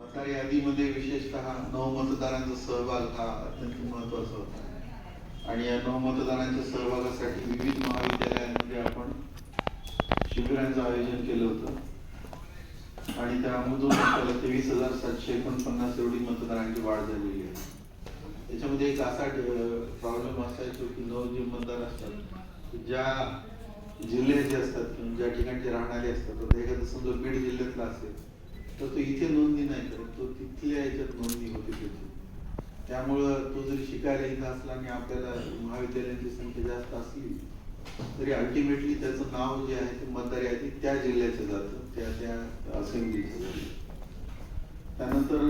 मतदार यादीमध्ये विशेषतः नवमतदारांचा सहभाग हा अत्यंत महत्त्वाचा होता आणि या नवमतदारांच्या सहभागासाठी विविध महाविद्यालयांमध्ये आपण शिबिरांचं आयोजन केलं होतं आणि त्यामधून आपल्याला 23,749 एवढी मतदारांची वाढ झालेली आहे. त्याच्यामध्ये एक असा प्रॉब्लेम असायचो की जे मतदार असतात ज्या जिल्ह्याचे असतात किंवा ज्या ठिकाणचे राहणारे असतात, तर एखादा समजा बीड जिल्ह्यातला असेल तर तो इथे नोंदणी नाही करत, तो तिथल्या याच्यात नोंदणी होते त्याची. त्यामुळं तो जरी शिकायला इथं असला आणि आपल्याला महाविद्यालयांची संख्या जास्त असली तरी अल्टिमेटली त्याचं नाव जे आहे ते मतदार यादीत त्या जिल्ह्याचं जातं, त्या असेंब्लीचं. त्यानंतर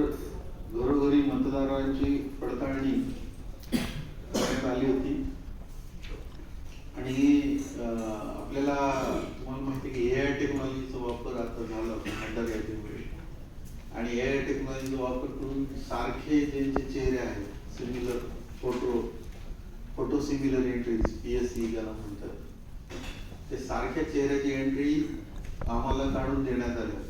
घरोघरी मतदारांची पडताळणी करण्यात आली होती आणि आपल्याला तुम्हाला माहिती आहे की AI टेक्नॉलॉजीचा वापर आता झाला मतदार यादीमुळे आणि AI टेक्नॉलॉजीचा वापर करून सारखे ज्यांचे चेहरे आहेत similar photo similar entries PSE ज्याला म्हणतात, ते सारख्या चेहऱ्याची एंट्री आम्हाला काढून देण्यात आल्या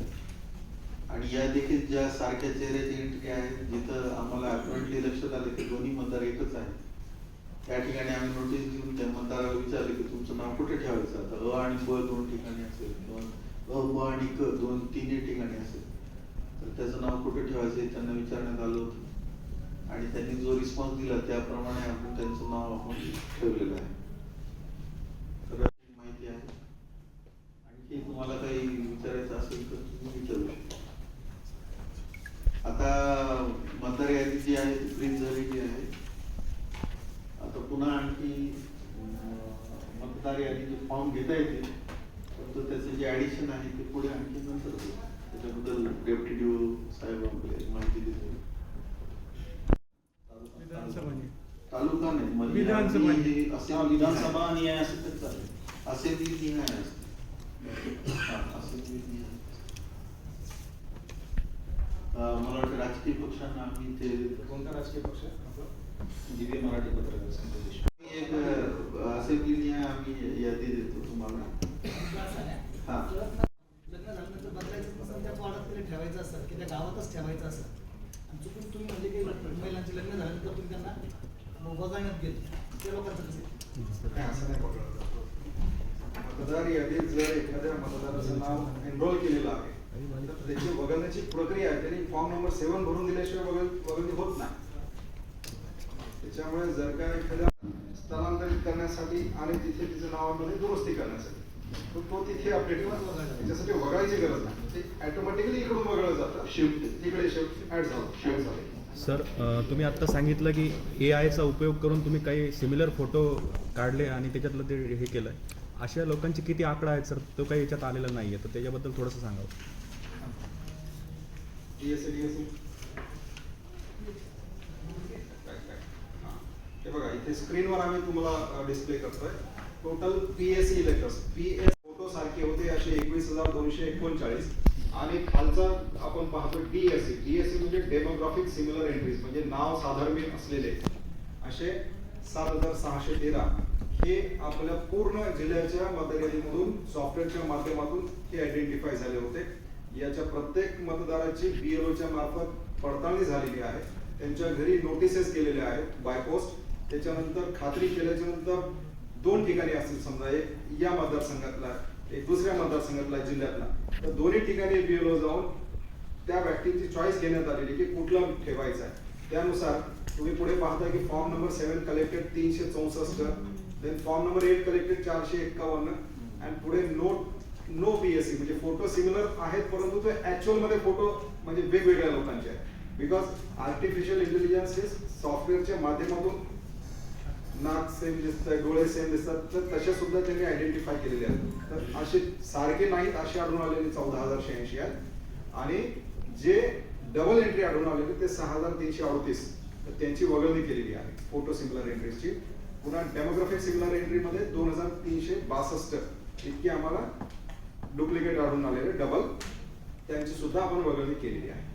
आणि या देखील ज्या सारख्या चेहऱ्याची एंट्री आहे जिथं आम्हाला ॲपरेंटली लक्षात आलं की दोन्ही मतदार एकच आहे, त्या ठिकाणी आम्ही नोटीस देऊन त्या मतदाराला विचारले की तुमचं नाव कुठे ठेवायचं. आता अ आणि ब दोन ठिकाणी असेल किंवा अ ब आणि क तिन्ही ठिकाणी असेल तर त्याचं नाव कुठे ठेवायचं हे त्यांना विचारण्यात आलं होतं आणि त्यांनी जो रिस्पॉन्स दिला त्याप्रमाणे आपण त्यांचं नाव आपण ठेवलेलं आहे. तर माहिती आहे. आणखी तुम्हाला काही विचारायचं असेल तर तुम्ही विचारू शकता. आता मतदार यादी जी आहे ती प्रिंट झालेली आहे. आता पुन्हा आणखी मतदार यादीचे फॉर्म घेता येतील, परंतु त्याचे जे ऍडिशन आहे ते पुढे आणखी नंतर होईल. त्याच्याबद्दल डेप्युटी DO साहेब आपल्याला माहिती देतील. तालुका नाही, विधानसभा आणि असेंब्ली नाही मला वाटतं राजकीय पक्षांना आम्ही ते कोणता राजकीय पक्ष दिव्य मराठी पत्रकार संघ एक असेंब्ली आम्ही यादी देतो तुम्हाला. हा लग्न झाल्यानंतर बदलायचं नसेल त्या वाड्यात तरी ठेवायचं असतं की त्या गावातच ठेवायचं असतं आणि चुकून तुम्ही म्हणजे की महिलांचे लग्न झाल्यानंतर तुम्ही त्यांना वगळण्यात घेत त्या लोकांचं कसं असं नाही बघलं जातं. मतदार यादीत जर एखाद्या मतदाराचं नाव एनरोल केलेलं आहे तर त्याची वगळण्याची प्रक्रिया आहे. त्यांनी फॉर्म नंबर 7 भरून दिल्याशिवाय वगळणी होत नाही. त्याच्यामुळे जर का एखाद्या स्थलांतरित करण्यासाठी आणि तिथे तिचं नावामध्ये दुरुस्ती करण्यासाठी तर तो तिथे अपडेट करतो. त्याच्यासाठी वगळायची गरज नाही, ते ऑटोमॅटिकली इकडून वगळलं जातं, शिफ्ट तिकडे शिफ्ट ऍड झालं. सर, तुम्ही आत्ता सांगितलं की AI चा उपयोग करून तुम्ही काही सिमिलर फोटो काढले आणि त्याच्यातलं ते हे केलं आहे. अशा लोकांचे किती आकडा आहेत सर? तो काही याच्यात आलेला नाही आहे, तर त्याच्याबद्दल थोडंसं सांगावं. हे बघा इथे स्क्रीनवर आम्ही तुम्हाला डिस्प्ले करतोय. Total PSE letters PS photo सारखे होते असे 21,239 आणि खालचा आपण पाहतो DSE म्हणजे डेमोग्राफिक सिमिलर एंट्रीज म्हणजे नाव साधर्म्य असलेले असे 7,613 हे आपल्या पूर्ण जिल्ह्याच्या मतदार यादीमधून सॉफ्टवेअरच्या माध्यमातून हे आयडेंटिफाय झाले होते. याच्या प्रत्येक मतदाराची BLOच्या मार्फत पडताळणी झालेली आहे. त्यांच्या घरी नोटिसेस केलेल्या आहेत बाय पोस्ट. त्याच्यानंतर खात्री केल्याच्या नंतर 2 ठिकाणी असतील, समजा एक या मतदारसंघातला एक दुसऱ्या मतदारसंघातला जिल्ह्यातला, तर दोन्ही ठिकाणी BLO जाऊन त्या व्यक्तीची चॉईस घेण्यात आलेली की कुठला ठेवायचा आहे. त्यानुसार तुम्ही पुढे पाहता की form number 7 collected 364, then form number 8 collected 451 आणि पुढे नो PSE म्हणजे फोटो सिमिलर आहेत परंतु ते ऍक्च्युअल मध्ये फोटो म्हणजे वेगवेगळ्या लोकांचे आहेत. बिकॉज आर्टिफिशियल इंटेलिजन्स हे सॉफ्टवेअरच्या माध्यमातून नाक सेम दिसतात, डोळे सेम दिसतात, तर तसे सुद्धा त्यांनी आयडेंटिफाय केलेले आहेत. तर असे सारखे नाहीत असे आढळून आलेले 14,086 आहेत आणि जे डबल एंट्री आढळून आलेले ते 6,338, तर त्यांची वगळणी केलेली आहे फोटो सिमिलर एंट्रीजची. पुन्हा डेमोग्राफिक सिमिलर एंट्री मध्ये 2,362 इतकी आम्हाला डुप्लिकेट आढळून आलेले डबल, त्यांची सुद्धा आपण वगळणी केलेली आहे.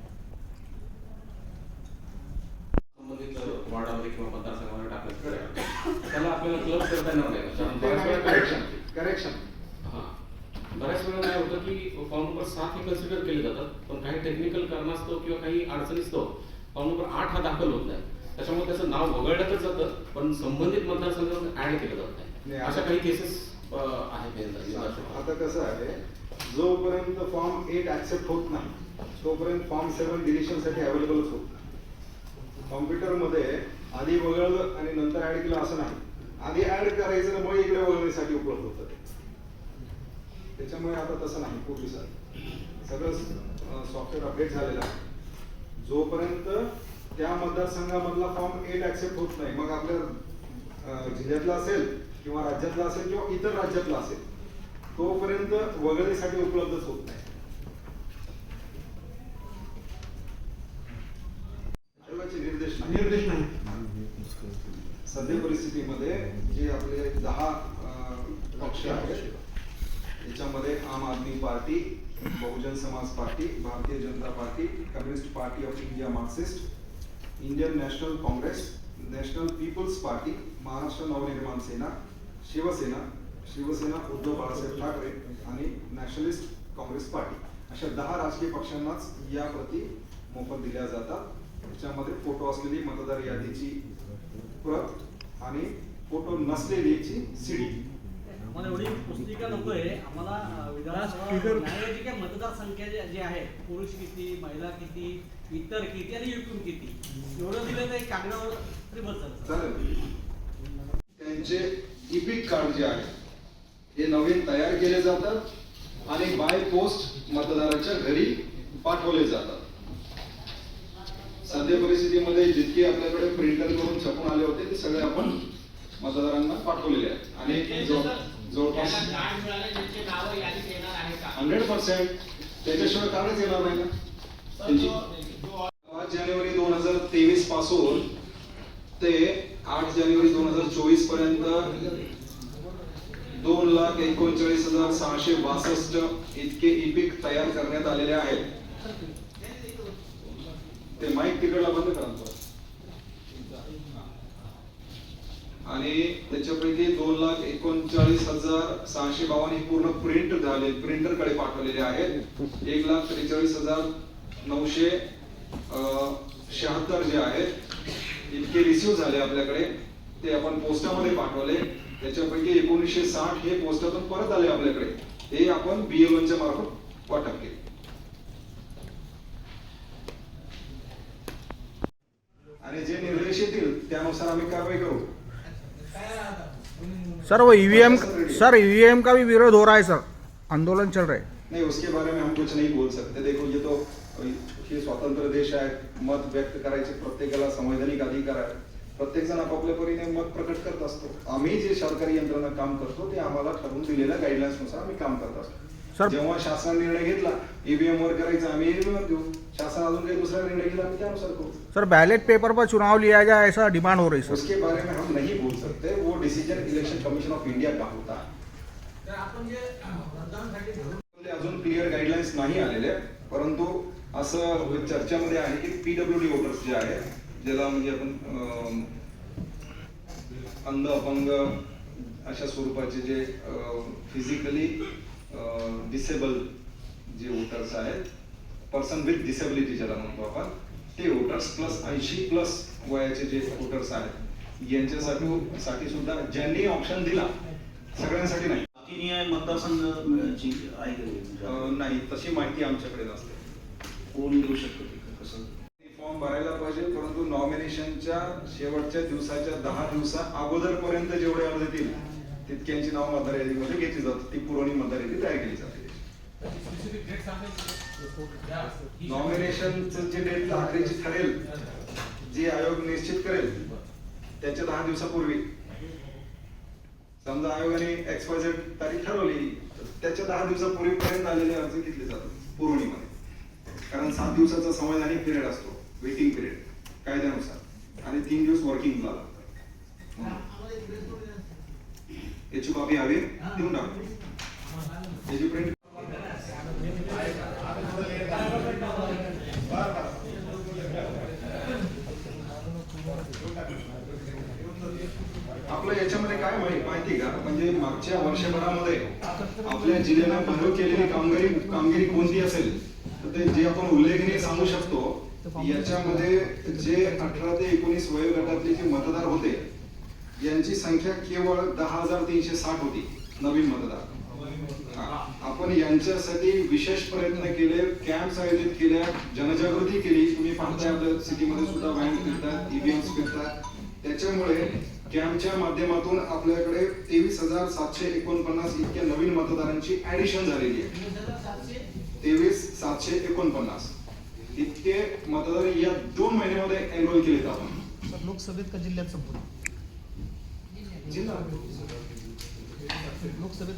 संबंधित वार्डामध्ये किंवा मतदारसंघामध्ये टाकलं त्याला आपल्याला क्लब करता येणार नाही. करेक्शन हां बऱ्याच वेळा काय होतं की फॉर्म नंबर 7 हे कन्सिडर केले जातात, पण काही टेक्निकल कारणास्तव किंवा काही अडचणीस्तव फॉर्म नंबर 8 हा दाखल होत नाही. त्याच्यामुळे त्याचं नाव वगळण्यातच जातं, पण संबंधित मतदारसंघामध्ये ऍड केलं जात नाही. अशा काही केसेस आहेत. आता कसं आहे, जोपर्यंत फॉर्म 8 ऍक्सेप्ट होत नाही तोपर्यंत फॉर्म 7 डिलिशनसाठी अवेलेबलच होत नाही. कॉम्प्युटरमध्ये आधी वगळलं आणि नंतर ऍड केलं असं नाही. आधी ऍड करायचं ना मग इकडे वगळण्यासाठी उपलब्ध होतं ते. त्याच्यामुळे आता तसं नाही, पूर्वीसारखं सगळं सॉफ्टवेअर अपडेट झालेलं आहे. जोपर्यंत त्या मतदारसंघामधला फॉर्म 8 ऍक्सेप्ट होत नाही, मग आपल्या जिल्ह्यातला असेल किंवा राज्यातला असेल किंवा इतर राज्यातला असेल, तोपर्यंत वगळण्यासाठी उपलब्धच होत नाही. आयोगाचे निर्देश नाही. सध्या परिस्थितीमध्ये जे आपले 10 पक्ष आहेत त्याच्यामध्ये आम आदमी party, Bahujan Samaj Party, Bharatiya Janata Party, Communist Party of India Marxist, Indian National Congress, National People's Party, Maharashtra Navnirman Sena, Shivsena Uddhav Balasaheb Thackeray आणि नॅशनलिस्ट काँग्रेस पार्टी, अशा 10 राजकीय पक्षांनाच या प्रती मोफत दिल्या जातात. त्याच्यामध्ये फोटो असलेली मतदार यादीची प्रत आणि फोटो नसलेलीची सीडी. आम्हाला एवढी पुस्तिका नकोय. आम्हाला विधानसभा न्यायालयाची मतदार संख्या जी आहे, पुरुष किती, महिला किती, इतर किती आणि एकूण किती, एवढं दिलं तर कागदावर तरी बस चालेल. त्यांचे इपिक कार्ड जे आहे हे नवीन तयार केले जातात आणि बाय पोस्ट मतदाराच्या घरी पाठवले जातात. सध्या परिस्थितीमध्ये जितके आपल्याकडे प्रिंटर करून छापून आले होते ते सगळे आपण मतदारांना पाठवलेले आहेत आणि जवळपास 100% त्याच्याशिवाय कार्डच येणार नाही ना. 5 जानेवारी 2023 पासून ते 8 जानेवारी 2024 पर्यंत 2,39,662 इतके इपिक तयार करण्यात आलेले आहेत. ते माईक तिकडला बंद करा आणि त्याच्यापैकी 2,39,652 ही पूर्ण प्रिंट झाले, प्रिंटरकडे पाठवलेले आहेत. 1,43,976 जे आहेत इतके रिसिव्ह झाले आपल्याकडे, ते आपण पोस्टामध्ये पाठवले. त्याच्यापैकी 1960 हे पोस्टातून परत आले आपल्याकडे, हे आपण BLOच्या मार्फत वाटप केले. आणि जे निर्देश येतील त्यानुसार आम्ही कारवाई करू. सर वो ईवीएम का भी विरोध हो रहा है सर, आंदोलन चल रहा है. नहीं, उसके बारे में हम कुछ नहीं बोल सकते. देखो ये तो हे स्वतंत्र देश आहे, मत व्यक्त करायचे प्रत्येकाला संवैधानिक अधिकार आहे. प्रत्येक जण आपापल्या परीने मत प्रकट करत असतो. आम्ही जे सरकारी यंत्रणा काम करतो ते आम्हाला ठरवून दिलेल्या गाईडलाईन्स नुसार आम्ही काम करत असतो. जेव्हा शासन निर्णय घेतला ईवीएम वर करायचा, आम्ही ईवीएम वर देऊ. शासन अजून काही दुसरा निर्णय घेतला आम्ही त्यानुसार करू. सर बैलेट पेपर पर चुनाव लिया जाए ऐसा डिमांड हो रही है. उसके बारे में हम नहीं बोल सकते, वो decision election commission of India का होता है. अजून क्लिअर गाईडलाईन्स नाही आलेले, परंतु असं चर्चामध्ये आहे की PWD वोटर्स जे आहेत, ज्याला म्हणजे आपण अंध अपंग अशा स्वरूपाचे जे फिजिकली डिसेबल जे वोटर्स आहेत, पर्सन विथ डिसेबिलिटी ज्याला म्हणतो आपण, ते वोटर्स प्लस 80+ वयाचे जे वोटर्स आहेत यांच्यासाठी सुद्धा ज्यांनी ऑप्शन दिला, सगळ्यांसाठी नाही. मतदारसंघ मिळायची आहे नाही, तशी माहिती आमच्याकडे नसते. कोण देऊ शकतो कसं? फॉर्म भरायला पाहिजे, परंतु नॉमिनेशनच्या शेवटच्या दिवसाच्या 10 दिवसा अगोदरपर्यंत जेवढे अर्ज येतील तितक्यांची नाव मतदार यादीमध्ये घेतली जातात. ती पुरवणी मतदार यादी तयार केली जाते. नॉमिनेशनचं जे डेट आखरीची ठरेल, जे आयोग निश्चित करेल त्याच्या 10 दिवसापूर्वी, समजा आयोगाने XYZ तारीख ठरवली, त्याच्या 10 दिवसापूर्वीपर्यंत आलेले अर्ज घेतले जातात पुरवणीमध्ये. कारण 7 दिवसाचा संवैधानिक पिरियड असतो, वेटिंग पिरियड कायद्यानुसार, आणि 3 दिवस वर्किंग लागतात. याची कॉपी हवी देऊन टाकतो. याची प्रिंट आपलं याच्यामध्ये काय माहिती का, म्हणजे मागच्या वर्षभरामध्ये आपल्या जिल्ह्यानं भरीव केलेली कामगिरी कोणती असेल तर ते जे आपण उल्लेखनीय सांगू शकतो, याच्यामध्ये जे 18 ते 19 वयोगटातले जे मतदार होते यांची संख्या केवळ 10,360 होती, नवीन मतदार. आपण यांच्यासाठी विशेष प्रयत्न केले, कॅम्प्स आयोजित केल्या, जनजागृती केली. तुम्ही पाहताय आपल्या सिटीमध्ये सुद्धा व्हॅन फिरतात, ईव्हीएम्स फिरतात. त्याच्यामुळे कॅम्पच्या माध्यमातून आपल्याकडे 23,749 इतक्या नवीन मतदारांची ऍडिशन झालेली आहे. 23,749 इतके मतदार या 2 महिन्यामध्ये एनरोल केलेत आपण. सर लोकसभेत का जिल्ह्यात संपूर्ण? जिल्हा लोकसभेत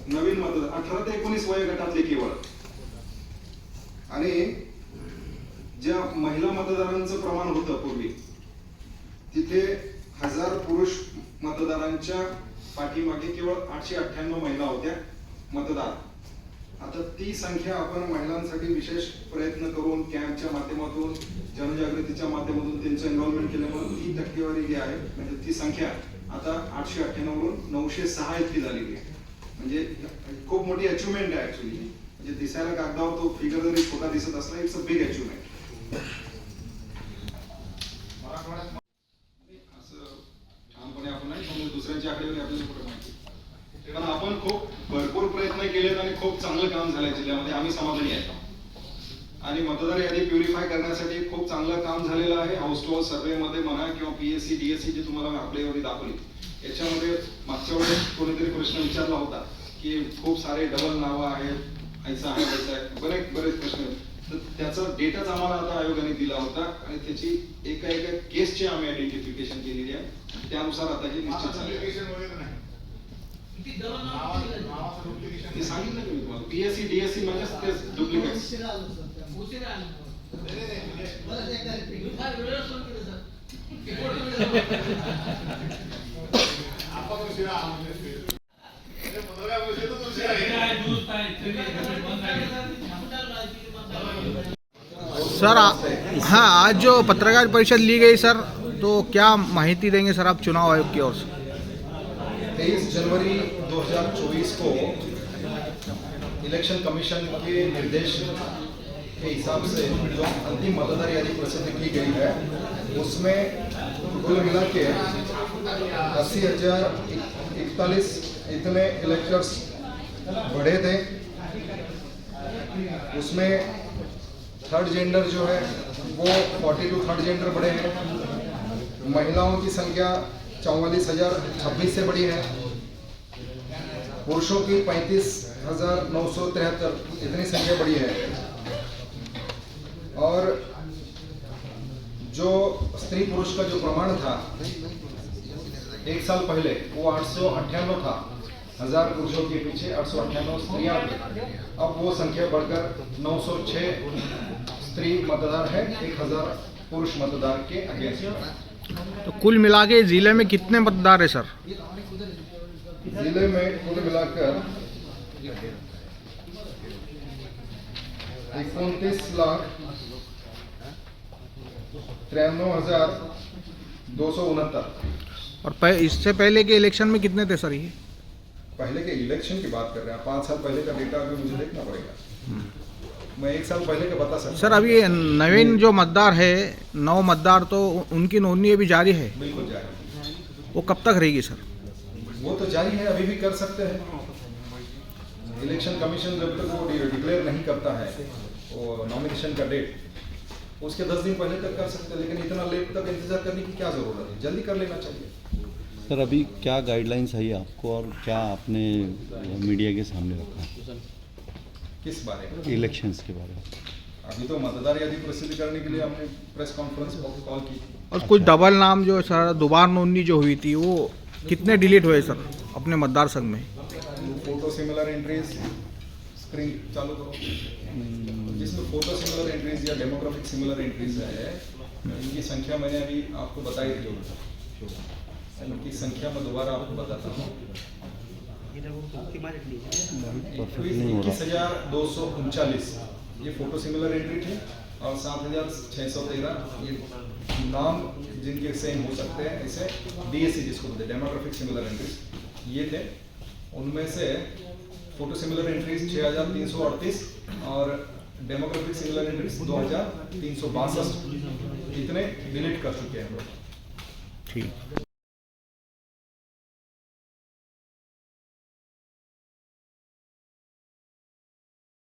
नवीन मतदार 18 ते 19 वयोगटातले केवळ. आणि ज्या महिला मतदारांचं प्रमाण होतं पूर्वी, तिथे 1000 पुरुष मतदारांच्या पाठीमागे केवळ 898 महिला होत्या मतदार. आता ती संख्या आपण महिलांसाठी विशेष प्रयत्न करून कॅम्पच्या माध्यमातून, जनजागृतीच्या माध्यमातून त्यांचं एनरोलमेंट केल्यामुळे ती टक्केवारी जी आहे, म्हणजे ती संख्या आता 898 वरून 906 इतकी झालेली आहे. म्हणजे खूप मोठी अचिव्हमेंट आहे ऍक्च्युली. म्हणजे दिसायला कागदावर तो फिगर जरी छोटा दिसत असला, इट्स अ बिग अचिव्हमेंट. असं ठामपणे आपण नाही समजू, दुसऱ्यांच्या आकडेवारी आपल्याला कुठे माहिती. पण आपण खूप भरपूर प्रयत्न केलेत आणि खूप चांगलं काम झालंय जिल्ह्यामध्ये, आम्ही समाधानी आहे. आणि मतदार यादी प्युरिफाय करण्यासाठी खूप चांगलं काम झालेलं आहे. हाऊस टू हाऊस सर्व्हे मध्ये म्हणा किंवा PSC DSC जे तुम्हाला आकडेवारी दाखवली, याच्यामध्ये मागच्या वेळेस कोणीतरी प्रश्न विचारला होता की खूप सारे डबल नावं आहेत, ऐसा आहे वैसा आहे, बरेच प्रश्न आहेत. तर त्याचा डेटाच आम्हाला आता आयोगाने दिला होता आणि त्याची एका केसची आम्ही आयडेंटिफिकेशन केलेली आहे. त्यानुसार आता हे निश्चित झाले. ते सांगितलं की मी तुम्हाला, PSC DSC म्हणजे डुप्लिकेट. सर हाँ, आज जो पत्रकार परिषद ली गई सर, तो क्या माहिती देंगे सर आप चुनाव आयोग की ओर से? 23 जनवरी 2024 को इलेक्शन कमीशन के निर्देश के हिसाब से जो अंतिम मतदार यादी प्रसिद्ध की गई है, उसमें कुल मिला के 80,041 इतने इलेक्टर्स बढ़े थे. उसमें थर्ड जेंडर जो है वो 42 थर्ड जेंडर बढ़े हैं. महिलाओं की संख्या 44,026 से बढ़ी है. पुरुषों की 35,973 इतनी संख्या बढ़ी है. और जो स्त्री पुरुष का जो प्रमाण था एक साल पहले वो 898 था. 1000 पुरुषों के पीछे 898 स्त्रियां थी. अब वो संख्या बढ़कर 906 स्त्री मतदार है 1000 पुरुष मतदार के अगेंस्ट. तो कुल मिला के जिले में कितने मतदार है सर? जिले में कुल मिलाकर 29,93,269. और इससे पहले के इलेक्शन में कितने थे सर ये? पहले के इलेक्शन की बात कर रहे हैं. 5 साल पहले का डेटा अभी मुझे देखना पड़ेगा. मैं 1 साल पहले का बता सकता. सर अभी नवीन जो मतदार है, 9 मतदार, तो उनकी नोंदनी अभी जारी है? बिल्कुल जारी. वो कब तक रहेगी सर? वो तो जारी है, अभी भी कर सकते हैं. इलेक्शन कमीशन जब तक वो डिक्लेयर नहीं करता है वो नॉमिनेशन का डेट, उसके 10 दिन पहले तक कर सकते हैं. लेकिन इतना लेट तक इंतजार करने की क्या जरूरत है, जल्दी कर लेना चाहिए. सर अभी क्या गाइडलाइंस है आपको और क्या आपने मीडिया के सामने रखा किस बारे में? इलेक्शंस के बारे में? अभी तो मतदार यादी प्रसिद्ध करने के लिए हमने प्रेस कॉन्फ्रेंस कॉल की. और कुछ डबल नाम जो सर दोबारा नोंदनी जो हुई थी, वो कितने डिलीट हुए सर अपने मतदार संघ में? फोटो सिमिलर एंट्रीज स्क्रीन चालू करो. जिसमें फोटो सिमिलर एंट्रीज या डेमोग्राफिक सिमिलर एंट्रीज है, इनकी संख्या मैंने अभी आपको बताई थी. इनकी संख्या मैं दोबारा आपको बताता हूँ. 21,239 ये फोटो सिमिलर एंट्री थे और 7,613 ये नाम जिनके सेम हो सकते हैं, इसे DSC जिसको बोलते हैं डेमोग्राफिक सिमिलर एंट्रीज, ये थे. उनमें से फोटो सिमिलर एंट्रीज 6338 और डेमोग्राफिक सिमिलर एंट्रीज 2362 इतने डिलीट कर चुके हैं हम लोग। ठीक